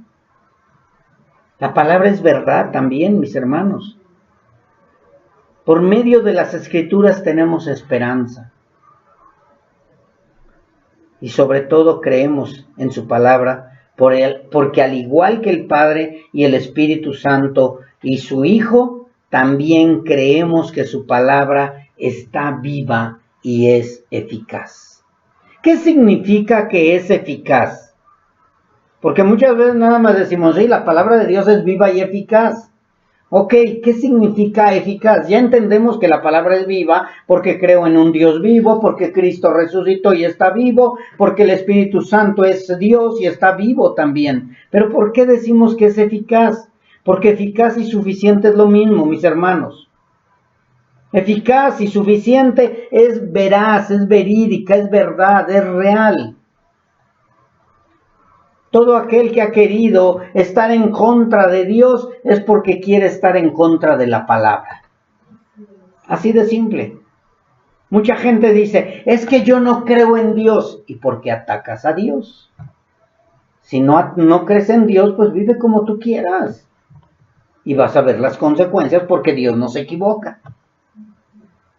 La palabra es verdad también, mis hermanos. Por medio de las Escrituras tenemos esperanza. Y sobre todo creemos en su palabra, porque al igual que el Padre y el Espíritu Santo y su Hijo, también creemos que su palabra está viva y es eficaz. ¿Qué significa que es eficaz? Porque muchas veces nada más decimos, sí, la palabra de Dios es viva y eficaz. Ok, ¿qué significa eficaz? Ya entendemos que la palabra es viva porque creo en un Dios vivo, porque Cristo resucitó y está vivo, porque el Espíritu Santo es Dios y está vivo también. Pero ¿por qué decimos que es eficaz? Porque eficaz y suficiente es lo mismo, mis hermanos. Eficaz y suficiente es veraz, es verídica, es verdad, es real. Todo aquel que ha querido estar en contra de Dios es porque quiere estar en contra de la palabra. Así de simple. Mucha gente dice, es que yo no creo en Dios. ¿Y por qué atacas a Dios? Si no crees en Dios, pues vive como tú quieras. Y vas a ver las consecuencias porque Dios no se equivoca.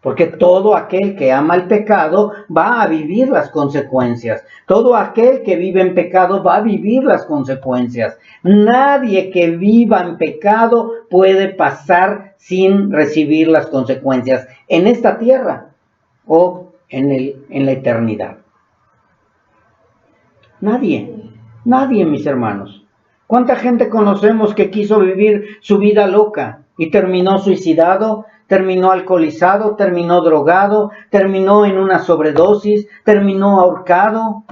Porque todo aquel que ama el pecado va a vivir las consecuencias. Todo aquel que vive en pecado va a vivir las consecuencias. Nadie que viva en pecado puede pasar sin recibir las consecuencias en esta tierra o en la eternidad. Nadie, mis hermanos. ¿Cuánta gente conocemos que quiso vivir su vida loca y terminó suicidado? Terminó alcoholizado, terminó drogado, terminó en una sobredosis, terminó ahorcado.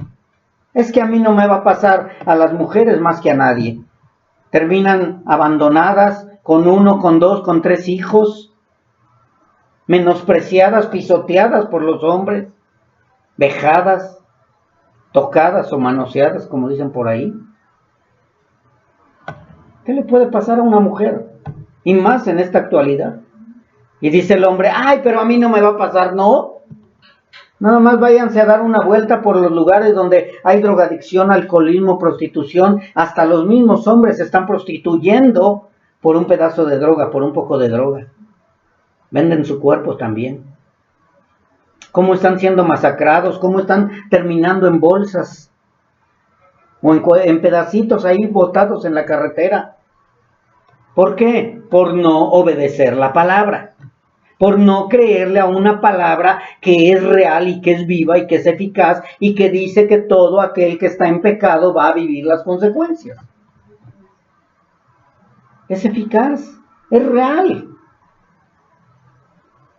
Es que a mí no me va a pasar, a las mujeres más que a nadie. Terminan abandonadas, con 1, con 2, con 3 hijos, menospreciadas, pisoteadas por los hombres, vejadas, tocadas o manoseadas, como dicen por ahí. ¿Qué le puede pasar a una mujer? Y más en esta actualidad. Y dice el hombre, ay, pero a mí no me va a pasar. No, nada más váyanse a dar una vuelta por los lugares donde hay drogadicción, alcoholismo, prostitución. Hasta los mismos hombres se están prostituyendo por un pedazo de droga, por un poco de droga. Venden su cuerpo también. Cómo están siendo masacrados, cómo están terminando en bolsas o en pedacitos ahí botados en la carretera. ¿Por qué? Por no obedecer la palabra. por no creerle a una palabra que es real y que es viva y que es eficaz y que dice que todo aquel que está en pecado va a vivir las consecuencias. Es eficaz, es real.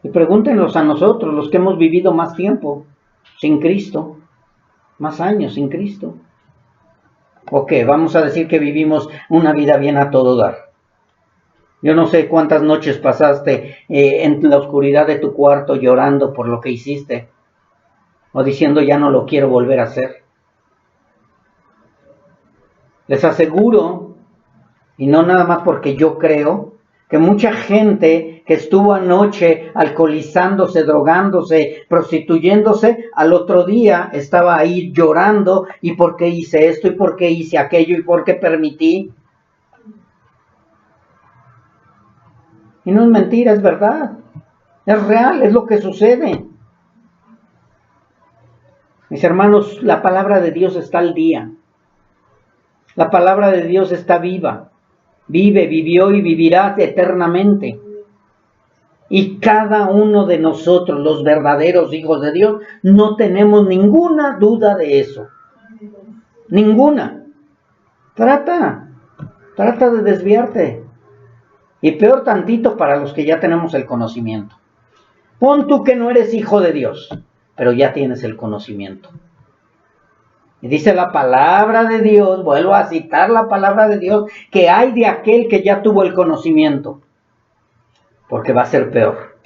Y pregúntenos a nosotros, los que hemos vivido más tiempo sin Cristo, más años sin Cristo. ¿O qué? Vamos a decir que vivimos una vida bien a todo dar. Yo no sé cuántas noches pasaste en la oscuridad de tu cuarto llorando por lo que hiciste, o diciendo ya no lo quiero volver a hacer. Les aseguro, y no nada más porque yo creo, que mucha gente que estuvo anoche alcoholizándose, drogándose, prostituyéndose, al otro día estaba ahí llorando, y por qué hice esto, y por qué hice aquello, y por qué permití. Y no es mentira, es verdad, es real, es lo que sucede. Mis hermanos, la palabra de Dios está al día. La palabra de Dios está viva. Vive, vivió y vivirá eternamente. Y cada uno de nosotros, los verdaderos hijos de Dios, no tenemos ninguna duda de eso. Ninguna. Trata de desviarte. Y peor tantito para los que ya tenemos el conocimiento. Pon tú que no eres hijo de Dios, pero ya tienes el conocimiento. Y dice la palabra de Dios, vuelvo a citar la palabra de Dios, que hay de aquel que ya tuvo el conocimiento, porque va a ser peor.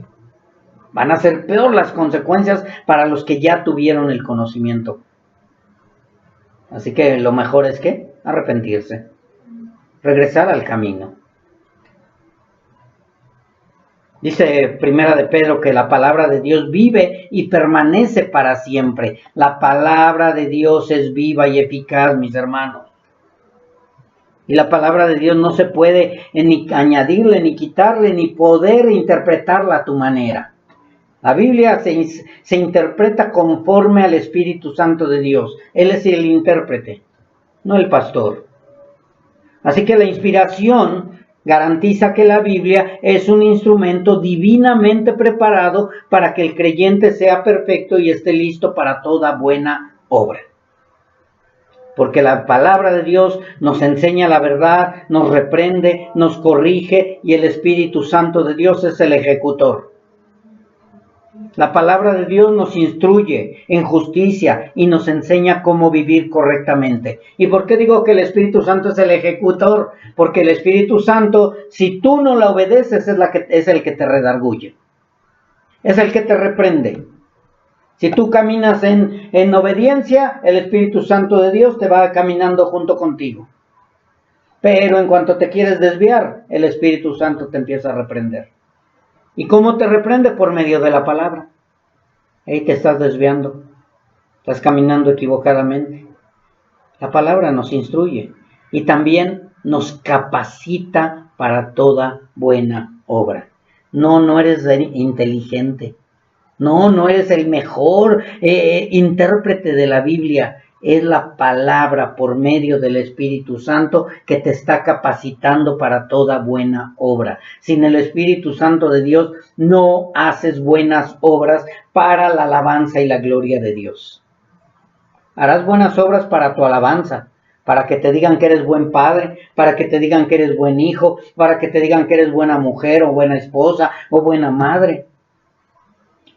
Van a ser peor las consecuencias para los que ya tuvieron el conocimiento. Así que lo mejor es que arrepentirse, regresar al camino. Dice Primera de Pedro que la palabra de Dios vive y permanece para siempre. La palabra de Dios es viva y eficaz, mis hermanos. Y la palabra de Dios no se puede ni añadirle, ni quitarle, ni poder interpretarla a tu manera. La Biblia se interpreta conforme al Espíritu Santo de Dios. Él es el intérprete, no el pastor. Así que la inspiración garantiza que la Biblia es un instrumento divinamente preparado para que el creyente sea perfecto y esté listo para toda buena obra. Porque la palabra de Dios nos enseña la verdad, nos reprende, nos corrige y el Espíritu Santo de Dios es el ejecutor. La palabra de Dios nos instruye en justicia y nos enseña cómo vivir correctamente. ¿Y por qué digo que el Espíritu Santo es el ejecutor? Porque el Espíritu Santo, si tú no la obedeces, es el que te redarguye. Es el que te reprende. Si tú caminas en obediencia, el Espíritu Santo de Dios te va caminando junto contigo. Pero en cuanto te quieres desviar, el Espíritu Santo te empieza a reprender. ¿Y cómo te reprende? Por medio de la palabra. Ahí te estás desviando. Estás caminando equivocadamente. La palabra nos instruye y también nos capacita para toda buena obra. No eres inteligente. No eres el mejor intérprete de la Biblia. Es la palabra por medio del Espíritu Santo que te está capacitando para toda buena obra. Sin el Espíritu Santo de Dios no haces buenas obras para la alabanza y la gloria de Dios. Harás buenas obras para tu alabanza, para que te digan que eres buen padre, para que te digan que eres buen hijo, para que te digan que eres buena mujer o buena esposa o buena madre.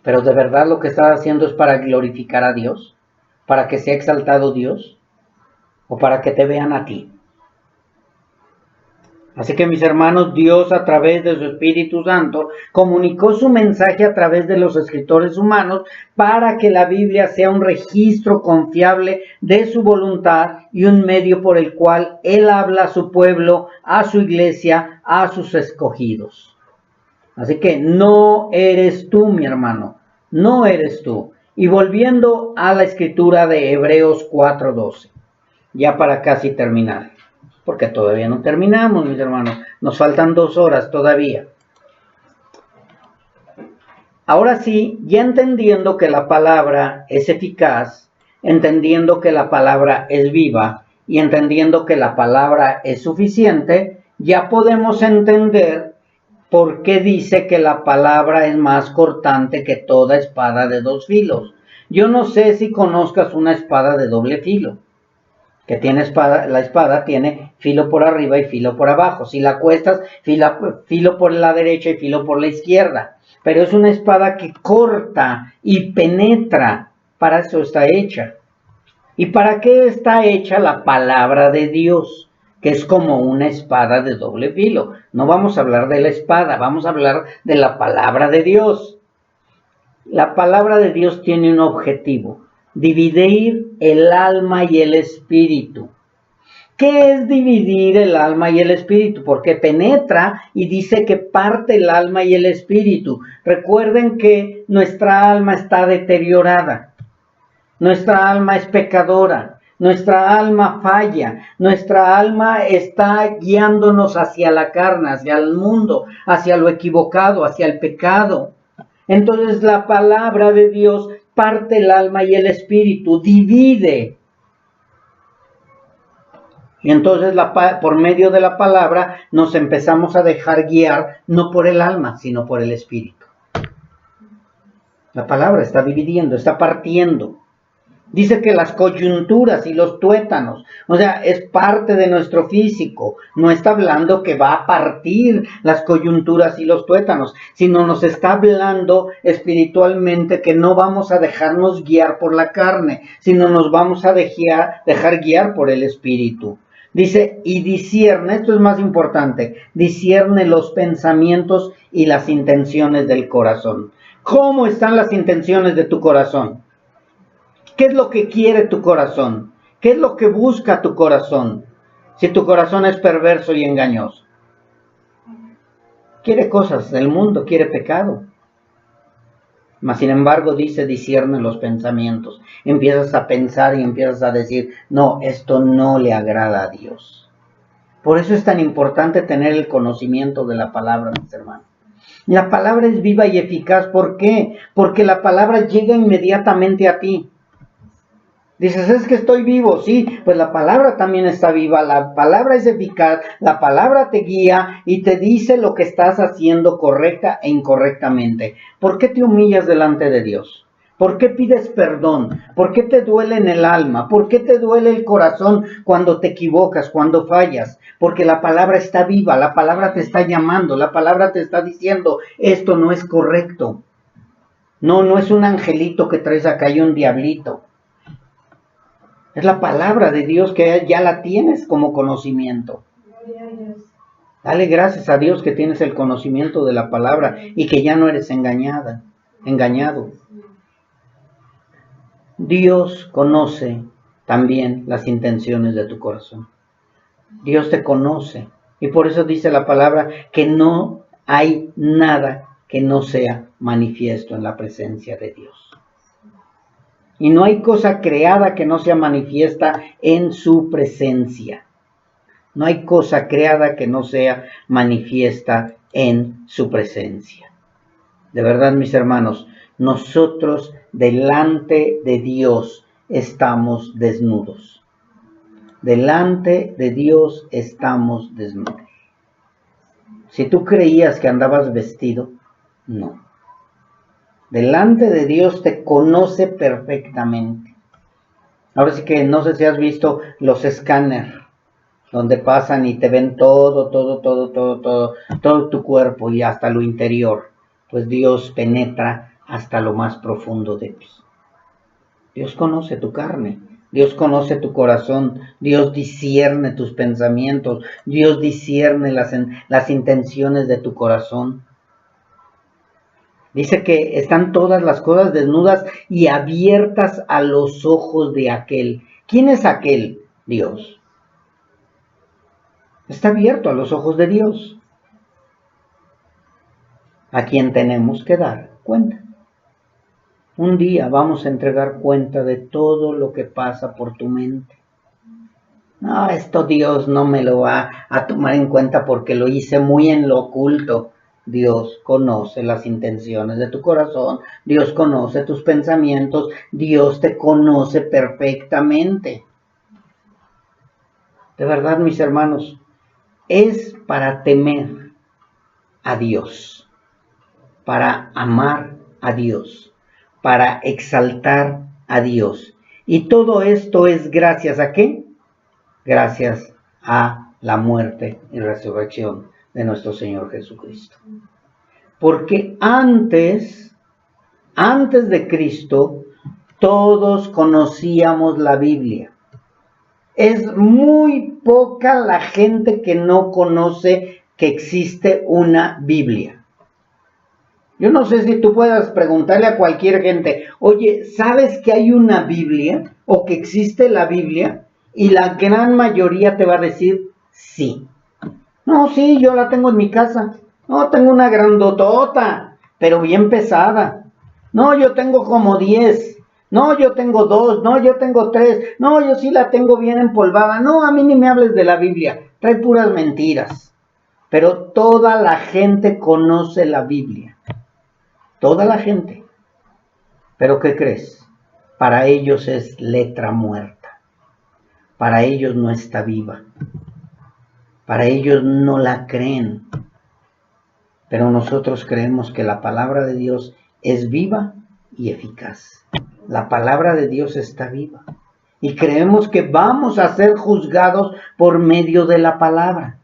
Pero de verdad lo que estás haciendo es para glorificar a Dios, para que sea exaltado Dios o para que te vean a ti. Así que mis hermanos, Dios a través de su Espíritu Santo comunicó su mensaje a través de los escritores humanos para que la Biblia sea un registro confiable de su voluntad y un medio por el cual Él habla a su pueblo, a su iglesia, a sus escogidos. Así que no eres tú, mi hermano, no eres tú. Y volviendo a la escritura de Hebreos 4:12, ya para casi terminar. Porque todavía no terminamos, mis hermanos. Nos faltan 2 horas todavía. Ahora sí, ya entendiendo que la palabra es eficaz, entendiendo que la palabra es viva y entendiendo que la palabra es suficiente, ya podemos entender ¿por qué dice que la palabra es más cortante que toda espada de dos filos? Yo no sé si conozcas una espada de doble filo, que tiene espada, la espada tiene filo por arriba y filo por abajo. Si la cuestas, filo por la derecha y filo por la izquierda. Pero es una espada que corta y penetra. Para eso está hecha. ¿Y para qué está hecha la palabra de Dios? Que es como una espada de doble filo. No vamos a hablar de la espada, vamos a hablar de la palabra de Dios. La palabra de Dios tiene un objetivo: dividir el alma y el espíritu. ¿Qué es dividir el alma y el espíritu? Porque penetra y dice que parte el alma y el espíritu. Recuerden que nuestra alma está deteriorada. Nuestra alma es pecadora. Nuestra alma falla. Nuestra alma está guiándonos hacia la carne, hacia el mundo, hacia lo equivocado, hacia el pecado. Entonces la palabra de Dios parte el alma y el espíritu, divide. Y entonces por medio de la palabra nos empezamos a dejar guiar no por el alma, sino por el espíritu. La palabra está dividiendo, está partiendo. Dice que las coyunturas y los tuétanos, o sea, es parte de nuestro físico. No está hablando que va a partir las coyunturas y los tuétanos, sino nos está hablando espiritualmente que no vamos a dejarnos guiar por la carne, sino nos vamos a dejar guiar por el espíritu. Dice, y discierne, esto es más importante, discierne los pensamientos y las intenciones del corazón. ¿Cómo están las intenciones de tu corazón? ¿Qué es lo que quiere tu corazón? ¿Qué es lo que busca tu corazón? Si tu corazón es perverso y engañoso. Quiere cosas del mundo, quiere pecado. Mas sin embargo dice, discierne los pensamientos. Empiezas a pensar y empiezas a decir, no, esto no le agrada a Dios. Por eso es tan importante tener el conocimiento de la palabra, mis hermanos. La palabra es viva y eficaz. ¿Por qué? Porque la palabra llega inmediatamente a ti. Dices, es que estoy vivo, sí, pues la palabra también está viva, la palabra es eficaz, la palabra te guía y te dice lo que estás haciendo correcta e incorrectamente. ¿Por qué te humillas delante de Dios? ¿Por qué pides perdón? ¿Por qué te duele en el alma? ¿Por qué te duele el corazón cuando te equivocas, cuando fallas? Porque la palabra está viva, la palabra te está llamando, la palabra te está diciendo, esto no es correcto. No, no es un angelito que traes acá y un diablito. Es la palabra de Dios que ya la tienes como conocimiento. Dale gracias a Dios que tienes el conocimiento de la palabra y que ya no eres engañado. Dios conoce también las intenciones de tu corazón. Dios te conoce. Y por eso dice la palabra que no hay nada que no sea manifiesto en la presencia de Dios. Y no hay cosa creada que no sea manifiesta en su presencia. No hay cosa creada que no sea manifiesta en su presencia. De verdad, mis hermanos, nosotros delante de Dios estamos desnudos. Delante de Dios estamos desnudos. Si tú creías que andabas vestido, no. Delante de Dios te conoce perfectamente. Ahora sí que no sé si has visto los escáneres, donde pasan y te ven todo tu cuerpo y hasta lo interior. Pues Dios penetra hasta lo más profundo de ti. Dios conoce tu carne, Dios conoce tu corazón, Dios discierne tus pensamientos, Dios discierne las intenciones de tu corazón. Dice que están todas las cosas desnudas y abiertas a los ojos de aquel. ¿Quién es aquel? Dios. Está abierto a los ojos de Dios, a quien tenemos que dar cuenta. Un día vamos a entregar cuenta de todo lo que pasa por tu mente. No, esto Dios no me lo va a tomar en cuenta porque lo hice muy en lo oculto. Dios conoce las intenciones de tu corazón, Dios conoce tus pensamientos, Dios te conoce perfectamente. De verdad, mis hermanos, es para temer a Dios, para amar a Dios, para exaltar a Dios. Y todo esto es gracias ¿a qué? Gracias a la muerte y resurrección de nuestro Señor Jesucristo. Porque antes de Cristo, todos conocíamos la Biblia. Es muy poca la gente que no conoce que existe una Biblia. Yo no sé si tú puedas preguntarle a cualquier gente, oye, ¿sabes que hay una Biblia o que existe la Biblia? Y la gran mayoría te va a decir sí. No, sí, yo la tengo en mi casa. No, tengo una grandotota, pero bien pesada. No, yo tengo como 10. No, yo tengo 2. No, yo tengo 3. No, yo sí la tengo bien empolvada. No, a mí ni me hables de la Biblia. Trae puras mentiras. Pero toda la gente conoce la Biblia. Toda la gente. ¿Pero qué crees? Para ellos es letra muerta. Para ellos no está viva. Para ellos no la creen. Pero nosotros creemos que la palabra de Dios es viva y eficaz. La palabra de Dios está viva. Y creemos que vamos a ser juzgados por medio de la palabra.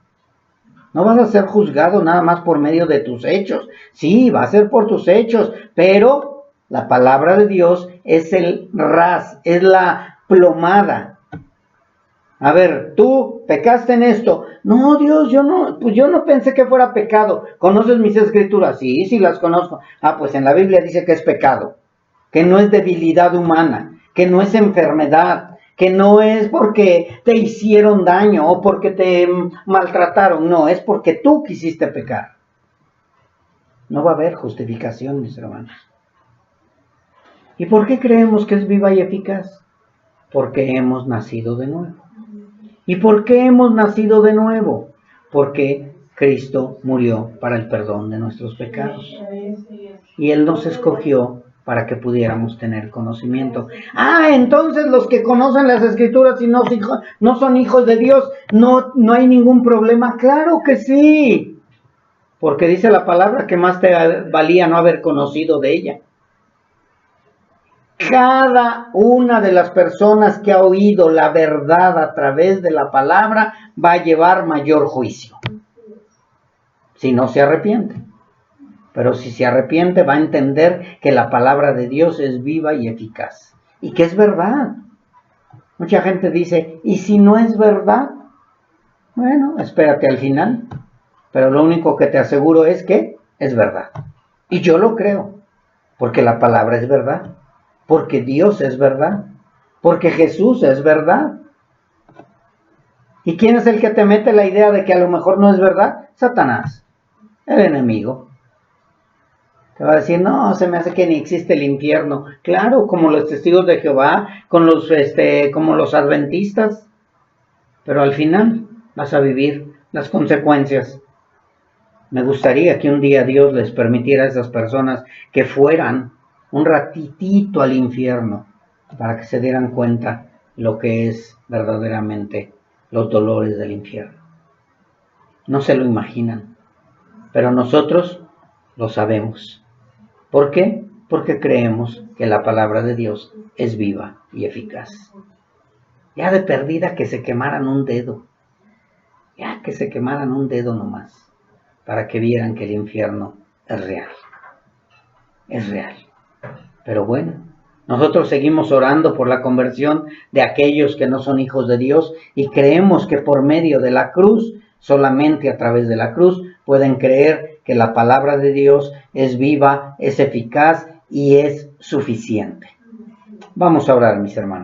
No vas a ser juzgado nada más por medio de tus hechos. Sí, va a ser por tus hechos, pero la palabra de Dios es el ras, es la plomada. A ver, tú pecaste en esto. No, Dios, yo no pensé que fuera pecado. ¿Conoces mis escrituras? Sí, sí las conozco. Ah, pues en la Biblia dice que es pecado, que no es debilidad humana, que no es enfermedad, que no es porque te hicieron daño o porque te maltrataron. No, es porque tú quisiste pecar. No va a haber justificación, mis hermanos. ¿Y por qué creemos que es viva y eficaz? Porque hemos nacido de nuevo. ¿Y por qué hemos nacido de nuevo? Porque Cristo murió para el perdón de nuestros pecados. Y Él nos escogió para que pudiéramos tener conocimiento. Ah, entonces los que conocen las Escrituras y no son hijos de Dios, no hay ningún problema. Claro que sí. Porque dice la palabra que más te valía no haber conocido de ella. Cada una de las personas que ha oído la verdad a través de la palabra va a llevar mayor juicio. Si no se arrepiente. Pero si se arrepiente va a entender que la palabra de Dios es viva y eficaz. Y que es verdad. Mucha gente dice, ¿y si no es verdad? Bueno, espérate al final. Pero lo único que te aseguro es que es verdad. Y yo lo creo. Porque la palabra es verdad. Porque Dios es verdad. Porque Jesús es verdad. ¿Y quién es el que te mete la idea de que a lo mejor no es verdad? Satanás, el enemigo. Te va a decir, no, se me hace que ni existe el infierno. Claro, como los testigos de Jehová, como los adventistas. Pero al final vas a vivir las consecuencias. Me gustaría que un día Dios les permitiera a esas personas que fueran un ratitito al infierno para que se dieran cuenta lo que es verdaderamente los dolores del infierno. No se lo imaginan, pero nosotros lo sabemos. ¿Por qué? Porque creemos que la palabra de Dios es viva y eficaz. Ya de perdida que se quemaran un dedo, ya que se quemaran un dedo nomás, para que vieran que el infierno es real. Es real. Pero bueno, nosotros seguimos orando por la conversión de aquellos que no son hijos de Dios y creemos que por medio de la cruz, solamente a través de la cruz, pueden creer que la palabra de Dios es viva, es eficaz y es suficiente. Vamos a orar, mis hermanos.